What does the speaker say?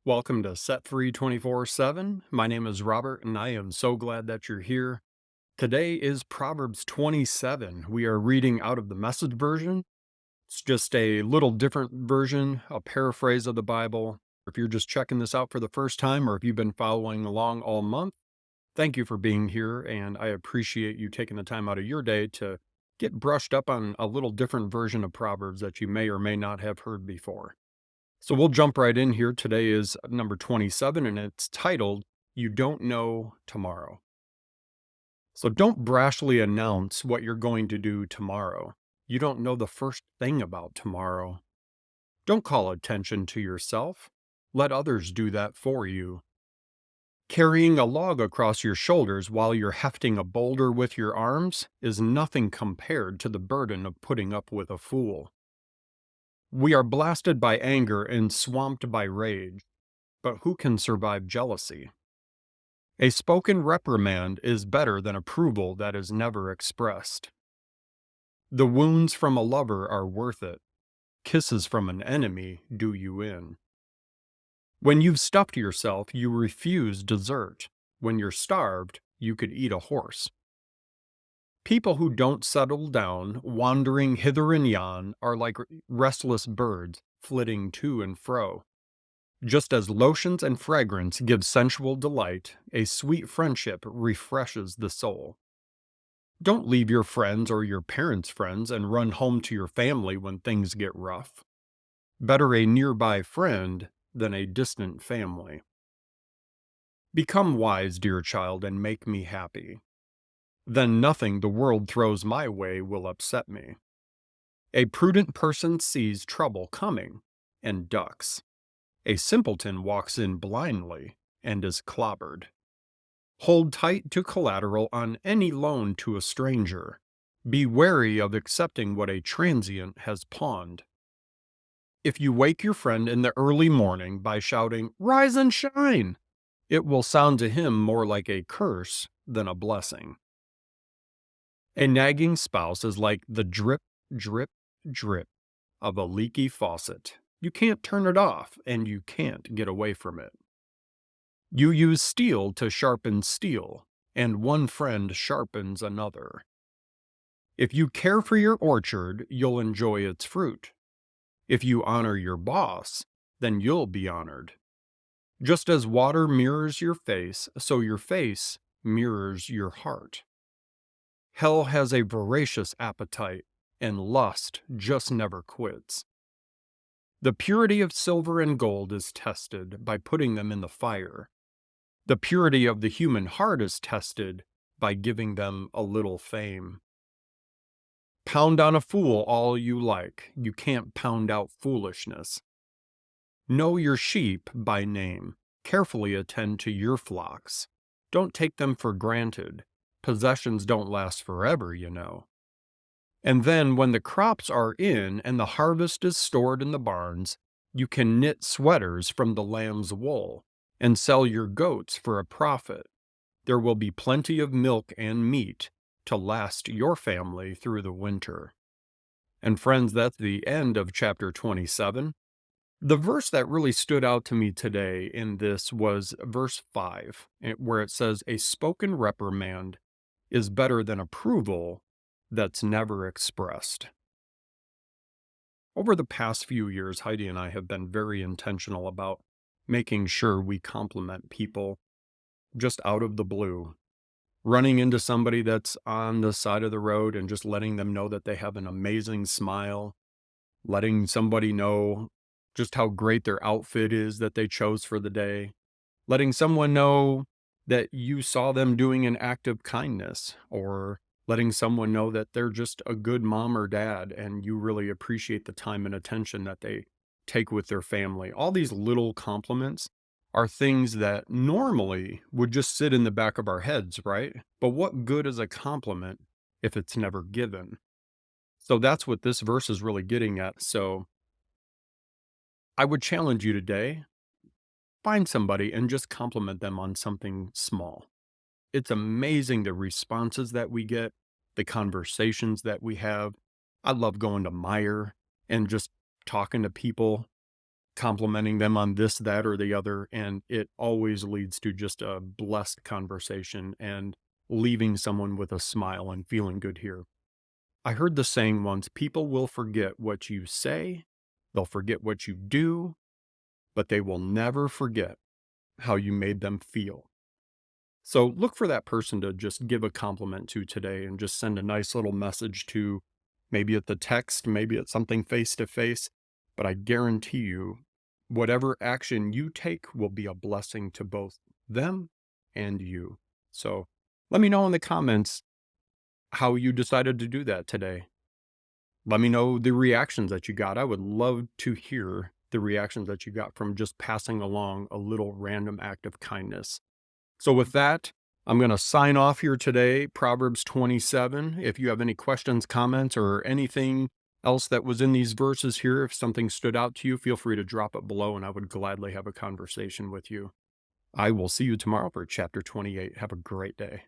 Welcome to Set Free 24/7. My name is Robert, and I am so glad that you're here. Today is Proverbs 27. We are reading out of the Message version. It's just a little different version, a paraphrase of the Bible. If you're just checking this out for the first time, or if you've been following along all month, thank you for being here, and I appreciate you taking the time out of your day to get brushed up on a little different version of Proverbs that you may or may not have heard before. So we'll jump right in here. Today is number 27, and it's titled, You Don't Know Tomorrow. So don't brashly announce what you're going to do tomorrow. You don't know the first thing about tomorrow. Don't call attention to yourself. Let others do that for you. Carrying a log across your shoulders while you're hefting a boulder with your arms is nothing compared to the burden of putting up with a fool. We are blasted by anger and swamped by rage, but who can survive jealousy? A spoken reprimand is better than approval that is never expressed. The wounds from a lover are worth it. Kisses from an enemy do you in. When you've stuffed yourself, you refuse dessert. When you're starved, you could eat a horse. People who don't settle down, wandering hither and yon, are like restless birds, flitting to and fro. Just as lotions and fragrance give sensual delight, a sweet friendship refreshes the soul. Don't leave your friends or your parents' friends and run home to your family when things get rough. Better a nearby friend than a distant family. Become wise, dear child, and make me happy. Then nothing the world throws my way will upset me. A prudent person sees trouble coming and ducks. A simpleton walks in blindly and is clobbered. Hold tight to collateral on any loan to a stranger. Be wary of accepting what a transient has pawned. If you wake your friend in the early morning by shouting, "Rise and shine," it will sound to him more like a curse than a blessing. A nagging spouse is like the drip, drip, drip of a leaky faucet. You can't turn it off, and you can't get away from it. You use steel to sharpen steel, and one friend sharpens another. If you care for your orchard, you'll enjoy its fruit. If you honor your boss, then you'll be honored. Just as water mirrors your face, so your face mirrors your heart. Hell has a voracious appetite, and lust just never quits. The purity of silver and gold is tested by putting them in the fire. The purity of the human heart is tested by giving them a little fame. Pound on a fool all you like. You can't pound out foolishness. Know your sheep by name. Carefully attend to your flocks. Don't take them for granted. Possessions don't last forever, you know. And then, when the crops are in and the harvest is stored in the barns, you can knit sweaters from the lamb's wool and sell your goats for a profit. There will be plenty of milk and meat to last your family through the winter. And friends, that's the end of chapter 27. The verse that really stood out to me today in this was verse 5, where it says, A spoken reprimand is better than approval that's never expressed. Over the past few years, Heidi and I have been very intentional about making sure we compliment people just out of the blue. Running into somebody that's on the side of the road and just letting them know that they have an amazing smile, letting somebody know just how great their outfit is that they chose for the day, letting someone know that you saw them doing an act of kindness, or letting someone know that they're just a good mom or dad and you really appreciate the time and attention that they take with their family. All these little compliments are things that normally would just sit in the back of our heads, right? But what good is a compliment if it's never given? So that's what this verse is really getting at. So I would challenge you today, find somebody and just compliment them on something small. It's amazing the responses that we get, the conversations that we have. I love going to Meyer and just talking to people, complimenting them on this, that, or the other, and it always leads to just a blessed conversation and leaving someone with a smile and feeling good here. I heard the saying once, people will forget what you say, they'll forget what you do, but they will never forget how you made them feel. So look for that person to just give a compliment to today and just send a nice little message to. Maybe it's a text, maybe it's something face to face, but I guarantee you, whatever action you take will be a blessing to both them and you. So let me know in the comments how you decided to do that today. Let me know the reactions that you got. I would love to hear the reactions that you got from just passing along a little random act of kindness. So with that, I'm going to sign off here today, Proverbs 27. If you have any questions, comments, or anything else that was in these verses here, if something stood out to you, feel free to drop it below and I would gladly have a conversation with you. I will see you tomorrow for chapter 28. Have a great day.